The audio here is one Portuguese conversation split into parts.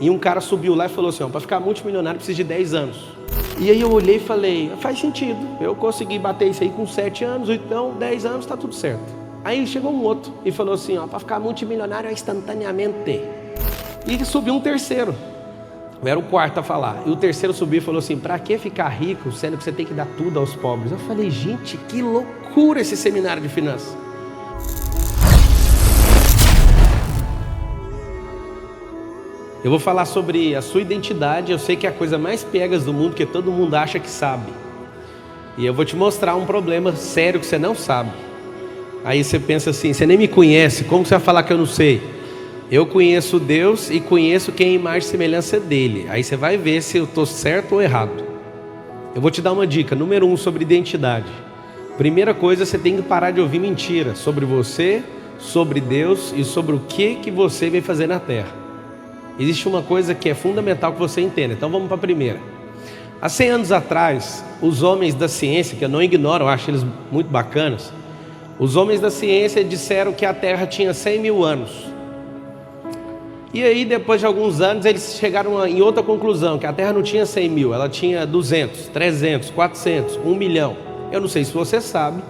E um cara subiu lá e falou assim, ó, para ficar multimilionário precisa de 10 anos. E aí eu olhei e falei, faz sentido, eu consegui bater isso aí com 7 anos, então 10 anos tá tudo certo. Aí chegou um outro e falou assim, ó, para ficar multimilionário é instantaneamente. E subiu um terceiro, eu era o quarto a falar. E o terceiro subiu e falou assim, para que ficar rico, sendo que você tem que dar tudo aos pobres? Eu falei, gente, que loucura esse seminário de finanças. Eu vou falar sobre a sua identidade. Eu sei que é a coisa mais piegas do mundo, porque todo mundo acha que sabe. E eu vou te mostrar um problema sério que você não sabe. Aí você pensa assim, você nem me conhece, como você vai falar que eu não sei? Eu conheço Deus e conheço quem é imagem e semelhança dele. Aí você vai ver se eu estou certo ou errado. Eu vou te dar uma dica, número 1 sobre identidade. Primeira coisa, você tem que parar de ouvir mentira sobre você, sobre Deus e sobre o que você vem fazer na terra. Existe uma coisa que é fundamental que você entenda. Então vamos para a primeira. Há 100 anos atrás, os homens da ciência, que eu não ignoro, eu acho eles muito bacanas, os homens da ciência disseram que a Terra tinha 100 mil anos. E aí, depois de alguns anos, eles chegaram em outra conclusão, que a Terra não tinha 100 mil, ela tinha 200, 300, 400, 1 milhão. Eu não sei se você sabe,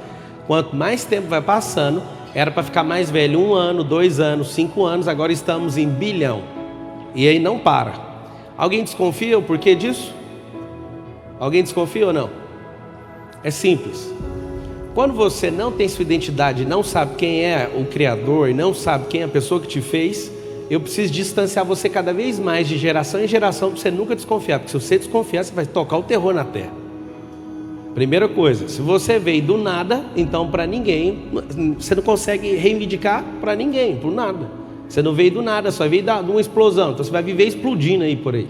quanto mais tempo vai passando, era para ficar mais velho, 1 ano, 2 anos, 5 anos, agora estamos em bilhão. E aí não para. Alguém desconfia o porquê disso? Alguém desconfia ou não? É simples. Quando você não tem sua identidade, não sabe quem é o Criador e não sabe quem é a pessoa que te fez, eu preciso distanciar você cada vez mais de geração em geração para você nunca desconfiar. Porque se você desconfiar, você vai tocar o terror na terra. Primeira coisa, se você veio do nada, então para ninguém, você não consegue reivindicar para ninguém, por nada. Você não veio do nada, só veio de uma explosão. Então você vai viver explodindo aí por aí.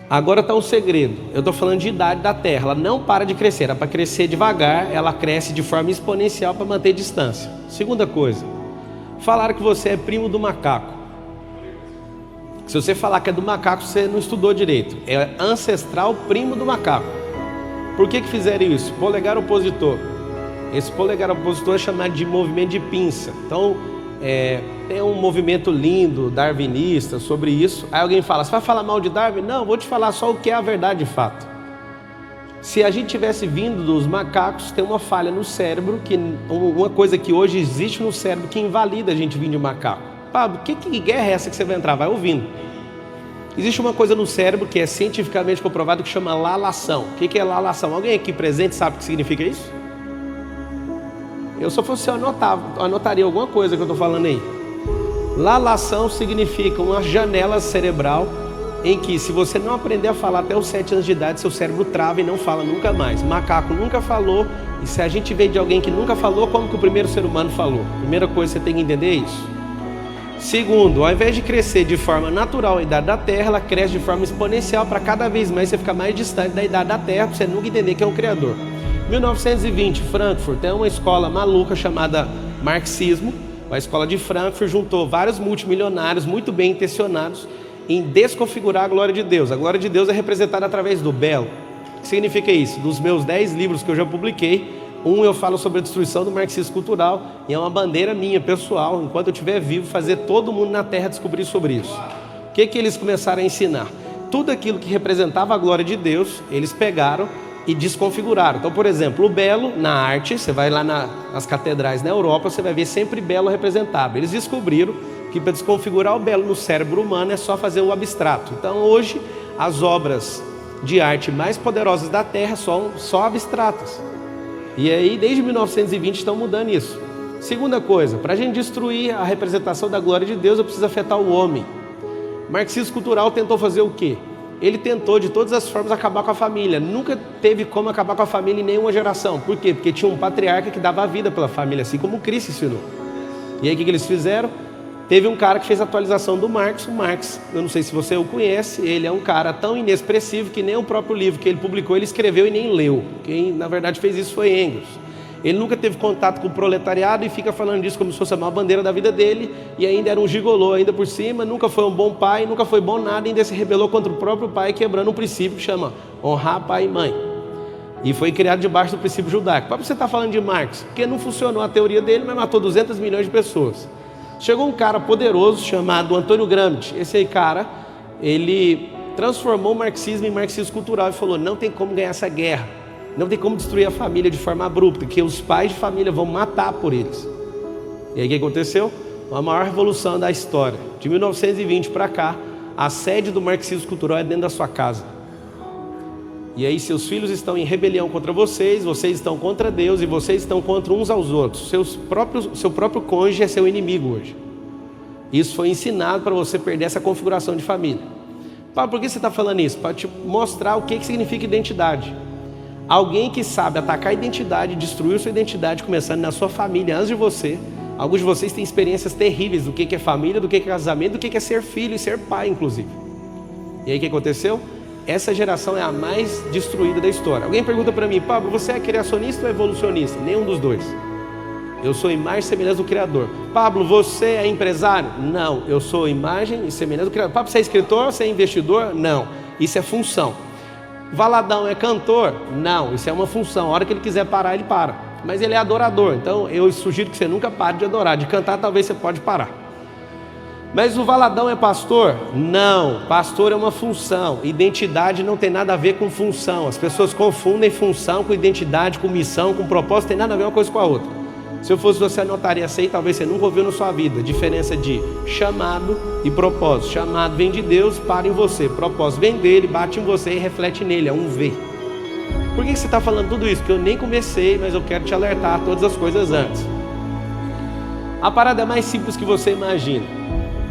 Agora está um segredo. Eu estou falando de idade da Terra. Ela não para de crescer. Era para crescer devagar. Ela cresce de forma exponencial para manter distância. Segunda coisa. Falaram que você é primo do macaco. Se você falar que é do macaco, você não estudou direito. É ancestral primo do macaco. Por que fizeram isso? Polegar opositor. Esse polegar opositor é chamado de movimento de pinça. Então... tem um movimento lindo, darwinista, sobre isso. Aí alguém fala, você vai falar mal de Darwin? Não, vou te falar só o que é a verdade de fato. Se a gente tivesse vindo dos macacos, tem uma falha no cérebro, uma coisa que hoje existe no cérebro que invalida a gente vir de macaco. Pablo, que guerra é essa que você vai entrar? Vai ouvindo. Existe uma coisa no cérebro que é cientificamente comprovado que chama lalação. O que é lalação? Alguém aqui presente sabe o que significa isso? Eu, se eu fosse, anotaria alguma coisa que eu estou falando aí. Lalação significa uma janela cerebral em que, se você não aprender a falar até os 7 anos de idade, seu cérebro trava e não fala nunca mais. Macaco nunca falou, e se a gente vê de alguém que nunca falou, como que o primeiro ser humano falou? Primeira coisa, você tem que entender isso. Segundo, ao invés de crescer de forma natural a idade da Terra, ela cresce de forma exponencial para cada vez mais você ficar mais distante da idade da Terra, para você nunca entender quem é o Criador. 1920, Frankfurt, tem uma escola maluca chamada marxismo. A escola de Frankfurt juntou vários multimilionários muito bem intencionados em desconfigurar a glória de Deus. A glória de Deus é representada através do belo. O que significa isso? Dos meus 10 livros que eu já publiquei, eu falo sobre a destruição do marxismo cultural, e é uma bandeira minha, pessoal, enquanto eu estiver vivo, fazer todo mundo na Terra descobrir sobre isso. O que eles começaram a ensinar? Tudo aquilo que representava a glória de Deus, eles pegaram e desconfiguraram. Então, por exemplo, o belo na arte, você vai lá nas catedrais na Europa, você vai ver sempre belo representado. Eles descobriram que para desconfigurar o belo no cérebro humano é só fazer o abstrato. Então, hoje, as obras de arte mais poderosas da Terra são só abstratas. E aí, desde 1920, estão mudando isso. Segunda coisa, para a gente destruir a representação da glória de Deus, eu preciso afetar o homem. O marxismo cultural tentou fazer o quê? Ele tentou de todas as formas acabar com a família. Nunca teve como acabar com a família em nenhuma geração. Por quê? Porque tinha um patriarca que dava a vida pela família, assim como Cristo ensinou. E aí o que eles fizeram? Teve um cara que fez a atualização do Marx. O Marx, eu não sei se você o conhece, ele é um cara tão inexpressivo que nem o próprio livro que ele publicou, ele escreveu e nem leu. Quem na verdade fez isso foi Engels. Ele nunca teve contato com o proletariado e fica falando disso como se fosse a maior bandeira da vida dele, e ainda era um gigolô ainda por cima, nunca foi um bom pai, nunca foi bom nada, ainda se rebelou contra o próprio pai, quebrando um princípio que chama honrar pai e mãe. E foi criado debaixo do princípio judaico. Para você estar falando de Marx, porque não funcionou a teoria dele, mas matou 200 milhões de pessoas. Chegou um cara poderoso chamado Antônio Gramsci. Esse aí, cara, ele transformou o marxismo em marxismo cultural e falou: não tem como ganhar essa guerra, não tem como destruir a família de forma abrupta, porque os pais de família vão matar por eles. E aí o que aconteceu? A maior revolução da história. De 1920 para cá, a sede do marxismo cultural é dentro da sua casa. E aí seus filhos estão em rebelião contra vocês, vocês estão contra Deus e vocês estão contra uns aos outros. Seu próprio cônjuge é seu inimigo hoje. Isso foi ensinado para você perder essa configuração de família. Paulo, por que você está falando isso? Para te mostrar o que significa identidade. Alguém que sabe atacar a identidade, destruir sua identidade, começando na sua família, antes de você. Alguns de vocês têm experiências terríveis do que é família, do que é casamento, do que é ser filho e ser pai, inclusive. E aí o que aconteceu? Essa geração é a mais destruída da história. Alguém pergunta para mim: Pablo, você é criacionista ou evolucionista? Nenhum dos dois. Eu sou imagem e semelhança do Criador. Pablo, você é empresário? Não, eu sou imagem e semelhança do Criador. Pablo, você é escritor? Você é investidor? Não, isso é função. Valadão é cantor? Não, isso é uma função. A hora que ele quiser parar, ele para. Mas ele é adorador, então eu sugiro que você nunca pare de adorar. De cantar talvez você pode parar. Mas o Valadão é pastor? Não, pastor é uma função. Identidade não tem nada a ver com função. As pessoas confundem função com identidade, com missão, com propósito. Tem nada a ver uma coisa com a outra. Se eu fosse você, anotaria essa aí, talvez você nunca ouviu na sua vida. Diferença de chamado e propósito. Chamado vem de Deus, para em você. Propósito vem dele, bate em você e reflete nele. É um V. Por que você está falando tudo isso? Porque eu nem comecei, mas eu quero te alertar todas as coisas antes. A parada é mais simples que você imagina.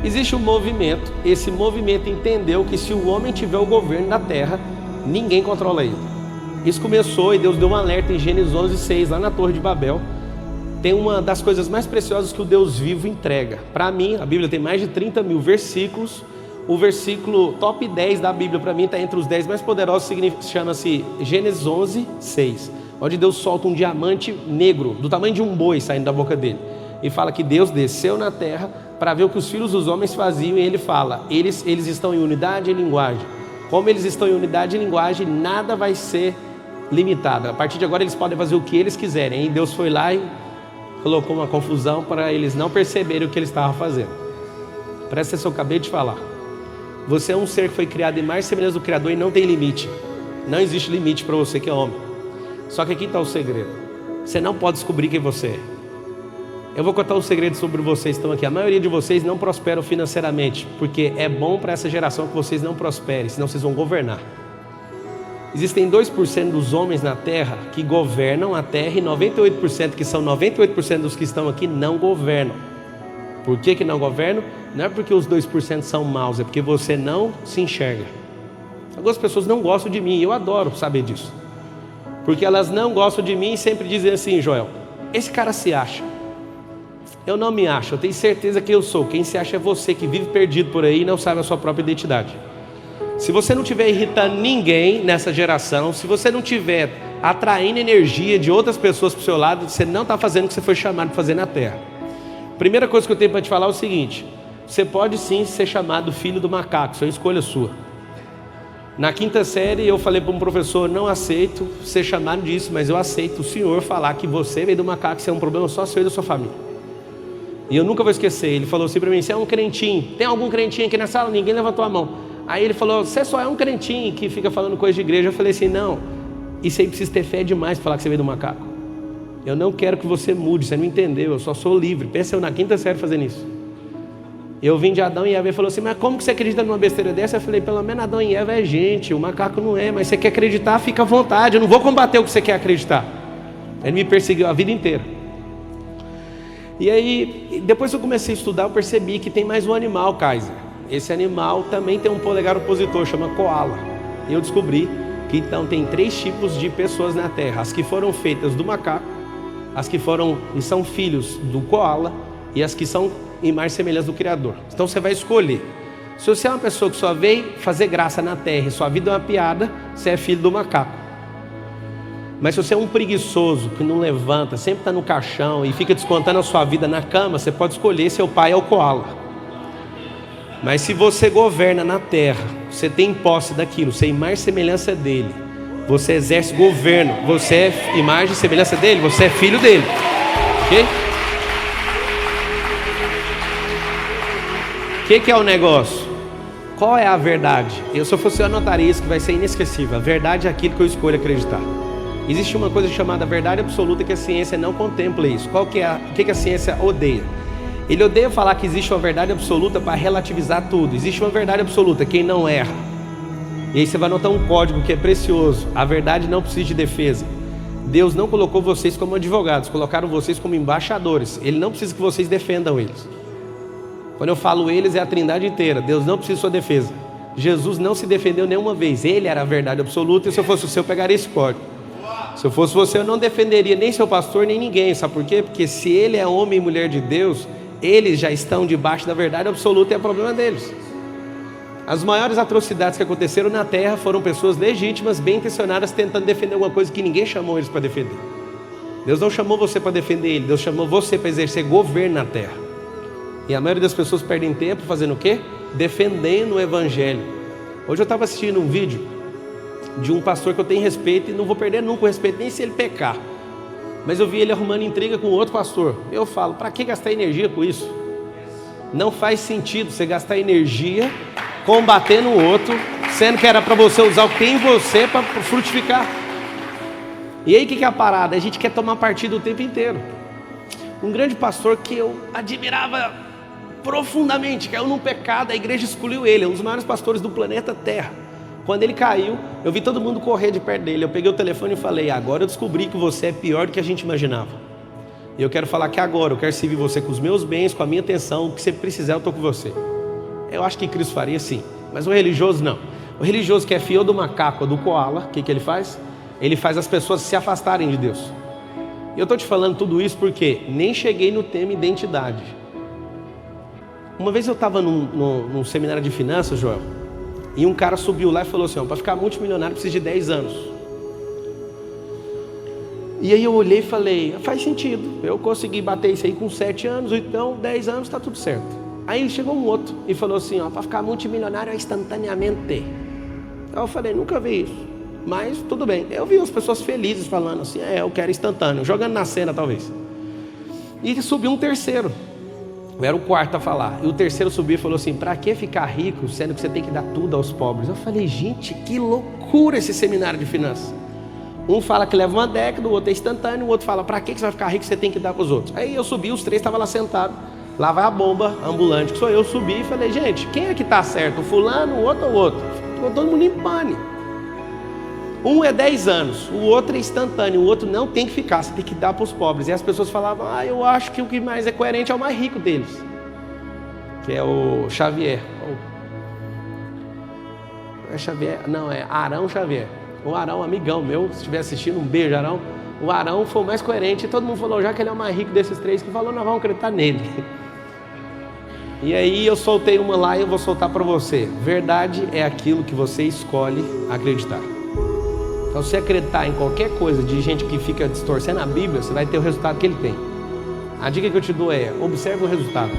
Existe um movimento, esse movimento entendeu que se o homem tiver o governo da terra, ninguém controla ele. Isso começou e Deus deu um alerta em Gênesis 11:6, lá na Torre de Babel. Tem uma das coisas mais preciosas que o Deus vivo entrega. Para mim, a Bíblia tem mais de 30 mil versículos. O versículo top 10 da Bíblia, para mim, está entre os 10 mais poderosos, chama-se Gênesis 11:6, onde Deus solta um diamante negro, do tamanho de um boi, saindo da boca dele. E fala que Deus desceu na terra para ver o que os filhos dos homens faziam, e ele fala: eles estão em unidade e linguagem. Como eles estão em unidade e linguagem, nada vai ser limitado. A partir de agora eles podem fazer o que eles quiserem. E Deus foi lá e colocou uma confusão para eles não perceberem o que eles estavam fazendo. Presta atenção, eu acabei de falar. Você é um ser que foi criado em imagem e semelhança do Criador e não tem limite. Não existe limite para você que é homem. Só que aqui está o segredo. Você não pode descobrir quem você é. Eu vou contar um segredo sobre vocês que estão aqui. A maioria de vocês não prosperam financeiramente, porque é bom para essa geração que vocês não prosperem, senão vocês vão governar. Existem 2% dos homens na terra que governam a terra e 98%, que são 98% dos que estão aqui, não governam. Por que não governam? Não é porque os 2% são maus, é porque você não se enxerga. Algumas pessoas não gostam de mim, e eu adoro saber disso. Porque elas não gostam de mim e sempre dizem assim: Joel, esse cara se acha. Eu não me acho, eu tenho certeza que eu sou. Quem se acha é você, que vive perdido por aí e não sabe a sua própria identidade. Se você não estiver irritando ninguém nessa geração, se você não estiver atraindo energia de outras pessoas para o seu lado, você não está fazendo o que você foi chamado para fazer na terra. Primeira coisa que eu tenho para te falar é o seguinte: você pode sim ser chamado filho do macaco, isso é uma escolha sua. Na quinta série eu falei para um professor: não aceito ser chamado disso, mas eu aceito o senhor falar que você veio do macaco, isso é um problema só seu e da sua família. E eu nunca vou esquecer, ele falou assim para mim: você é um crentinho, tem algum crentinho aqui na sala? Ninguém levantou a mão. Aí ele falou: você só é um crentinho que fica falando coisa de igreja. Eu falei assim: não, isso aí precisa ter fé demais para falar que você veio do macaco. Eu não quero que você mude, você não entendeu, eu só sou livre. Pensa eu na quinta série fazendo isso. Eu vim de Adão e Eva e falou assim: mas como que você acredita numa besteira dessa? Eu falei: pelo menos Adão e Eva é gente, o macaco não é, mas você quer acreditar, fica à vontade, eu não vou combater o que você quer acreditar. Ele me perseguiu a vida inteira. E aí, depois que eu comecei a estudar, eu percebi que tem mais um animal, Kaiser. Esse animal também tem um polegar opositor, chama koala. E eu descobri que então tem 3 tipos de pessoas na Terra: as que foram feitas do macaco, as que foram e são filhos do koala, e as que são imagem e semelhança do Criador. Então você vai escolher. Se você é uma pessoa que só veio fazer graça na terra e sua vida é uma piada, você é filho do macaco. Mas se você é um preguiçoso que não levanta, sempre está no caixão e fica descontando a sua vida na cama, você pode escolher: seu pai é o koala. Mas se você governa na terra, você tem posse daquilo, você é imagem e semelhança dele, você exerce governo, você é imagem e semelhança dele, você é filho dele, ok? O que é o negócio? Qual é a verdade? Se eu fosse, eu anotaria isso, que vai ser inesquecível. A verdade é aquilo que eu escolho acreditar. Existe uma coisa chamada verdade absoluta que a ciência não contempla isso. O que a ciência odeia? Ele odeia falar que existe uma verdade absoluta para relativizar tudo. Existe uma verdade absoluta, quem não erra. E aí você vai notar um código que é precioso. A verdade não precisa de defesa. Deus não colocou vocês como advogados, colocaram vocês como embaixadores. Ele não precisa que vocês defendam eles. Quando eu falo eles, é a trindade inteira. Deus não precisa de sua defesa. Jesus não se defendeu nenhuma vez. Ele era a verdade absoluta, e se eu fosse o seu, eu pegaria esse código. Se eu fosse você, eu não defenderia nem seu pastor, nem ninguém. Sabe por quê? Porque se ele é homem e mulher de Deus, eles já estão debaixo da verdade absoluta e é problema deles. As maiores atrocidades que aconteceram na terra foram pessoas legítimas, bem intencionadas, tentando defender alguma coisa que ninguém chamou eles para defender. Deus não chamou você para defender ele, Deus chamou você para exercer governo na terra. E a maioria das pessoas perdem tempo fazendo o quê? Defendendo o evangelho. Hoje eu estava assistindo um vídeo de um pastor que eu tenho respeito e não vou perder nunca o respeito, nem se ele pecar. Mas eu vi ele arrumando intriga com outro pastor. Eu falo, para que gastar energia com isso? Não faz sentido você gastar energia combatendo o outro, sendo que era para você usar o que tem em você para frutificar. E aí o que é a parada? A gente quer tomar partido o tempo inteiro. Um grande pastor que eu admirava profundamente, caiu num pecado, a igreja escolheu ele, é um dos maiores pastores do planeta Terra. Quando ele caiu, eu vi todo mundo correr de perto dele. Eu peguei o telefone e falei, agora eu descobri que você é pior do que a gente imaginava. E eu quero falar que agora eu quero servir você com os meus bens, com a minha atenção, o que você precisar eu estou com você. Eu acho que Cristo faria sim, mas o religioso não. O religioso que é fiel do macaco ou do koala, o que ele faz? Ele faz as pessoas se afastarem de Deus. E eu estou te falando tudo isso porque nem cheguei no tema identidade. Uma vez eu estava num seminário de finanças, Joel, e um cara subiu lá e falou assim, para ficar multimilionário precisa de 10 anos. E aí eu olhei e falei, faz sentido, eu consegui bater isso aí com 7 anos, então 10 anos está tudo certo. Aí chegou um outro e falou assim, para ficar multimilionário é instantaneamente. Aí eu falei, nunca vi isso, mas tudo bem. Eu vi as pessoas felizes falando assim, eu quero instantâneo, jogando na cena talvez. E subiu um terceiro, eu era o quarto a falar, e o terceiro subiu e falou assim, para que ficar rico, sendo que você tem que dar tudo aos pobres? Eu falei, gente, que loucura esse seminário de finanças. Um fala que leva uma década, o outro é instantâneo, o outro fala, para que você vai ficar rico, você tem que dar para os outros? Aí eu subi, os três estavam lá sentados. Lá vai a bomba ambulante, que sou eu, subi e falei, gente, quem é que tá certo? O fulano, o outro ou o outro? Ficou todo mundo em pânico. Um é 10 anos, o outro é instantâneo, o outro não tem que ficar, você tem que dar para os pobres. E as pessoas falavam, eu acho que o que mais é coerente é o mais rico deles, que é o Xavier. É Xavier? Não, é Arão Xavier. O Arão, amigão meu, se estiver assistindo, um beijo, Arão. O Arão foi o mais coerente, e todo mundo falou, já que ele é o mais rico desses três, que falou, nós vamos acreditar nele. E aí eu soltei uma lá e eu vou soltar para você. Verdade é aquilo que você escolhe acreditar. Então se você acreditar em qualquer coisa de gente que fica distorcendo a Bíblia, você vai ter o resultado que ele tem. A dica que eu te dou é, observe o resultado.